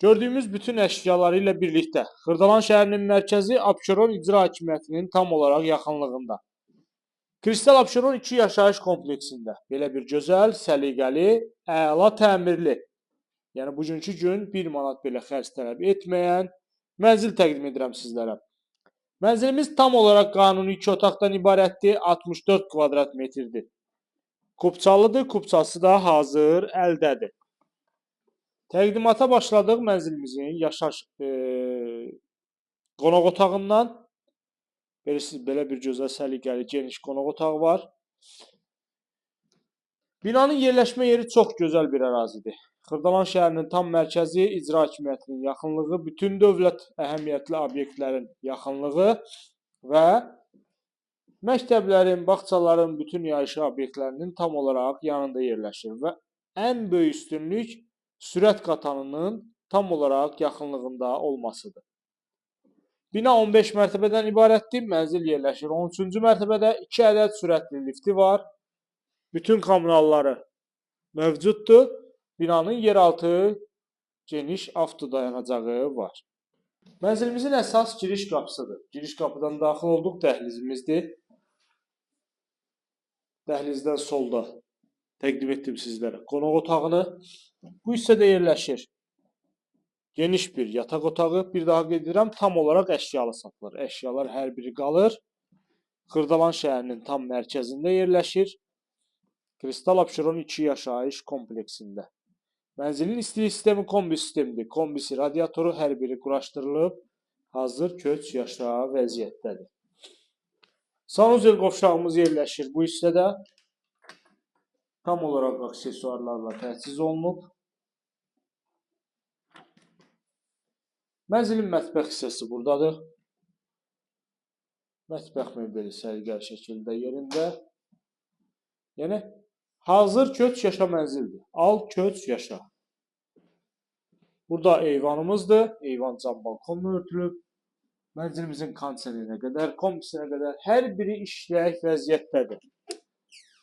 Gördüyümüz bütün əşyaları ilə birlikdə Xırdalan şəhərinin mərkəzi Abşeron İcra Hakimiyyətinin tam olaraq yaxınlığında. Kristal Abşeron 2 yaşayış kompleksində belə bir gözəl, səliqəli, əla təmirli, yəni bugünkü gün 1 manat belə xərc tələb etməyən mənzil təqdim edirəm sizlərə. Mənzilimiz tam olaraq qanuni 2 otaqdan ibarətdir, 64 kvadrat metrdir. Kupçalıdır, kupçası da hazır əldədir. Təqdimata başladıq mənzilimizin yaşayış qonaq otağından. Belə bir gözəl səliqəli geniş qonaq otağı var. Binanın yerləşmə yeri çox gözəl bir ərazidir. Xırdalan şəhərinin tam mərkəzi, icra hakimiyyətinin yaxınlığı, bütün dövlət əhəmiyyətli obyektlərin yaxınlığı və məktəblərin, bağçaların, bütün yaşayış obyektlərinin tam olaraq yanında yerləşir və ən böyük üstünlük sürət qatanının tam olaraq yaxınlığında olmasıdır. Bina 15 mərtəbədən ibarətdir, mənzil yerləşir 13-cü mərtəbədə, 2 ədəd sürətli lifti var, bütün kommunalları mövcuddur, binanın yeraltı geniş avtodayanacağı var. Mənzilimizin əsas giriş qapısıdır. Giriş qapıdan daxil olduq, dəhlizimizdir. Dəhlizdən solda təqdim etdim sizlərə qonaq otağını. Bu hissədə yerləşir geniş bir yataq otağı. Bir daha qeyd edirəm, tam olaraq əşyalı satılır. Əşyalar hər biri qalır. Xırdalan şəhərinin tam mərkəzində yerləşir. Kristal Abşeron 2 yaşayış kompleksində. Mənzilin istilik sistemi kombi sistemidir. Kombisi, radiatoru hər biri quraşdırılıb, hazır köç yaşa vəziyyətdədir. Sanuzel qovşağımız yerləşir bu hissədə. Tam olaraq aksesuarlarla təchiz olunub. Mənzilin mətbəx hissəsi buradadır. Mətbəx mebeli səliqəli şəkildə yerində. Yəni, hazır köç yaşa mənzildir. Al, köç yaşa. Burada eyvanımızdır. Eyvan cam balkonla örtülüb. Mənzilimizin kondisionerinə qədər, kombisinə qədər hər biri işlək vəziyyətdədir.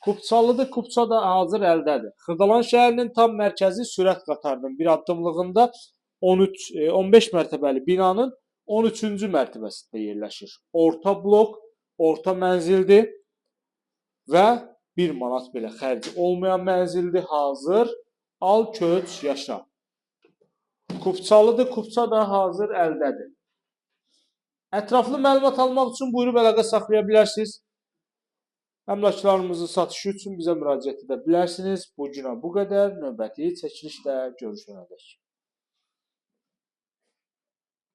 Kupçalıdır, kupça da hazır əldədir. Xırdalan şəhərinin tam mərkəzi sürət qatarının bir addımlığında 15 mərtəbəli binanın 13-cü mərtəbəsində yerləşir. Orta blok, orta mənzildir və 1 manat belə xərci olmayan mənzildir, hazır, al, köç, yaşa. Kupçalıdır, kupça da hazır əldədir. Ətraflı məlumat almaq üçün buyurub əlaqə saxlaya bilərsiniz. Əmlaklarımızın satışı üçün bizə müraciət edə bilərsiniz. Bu günə bu qədər, növbəti çəkilişdə görüşənədək.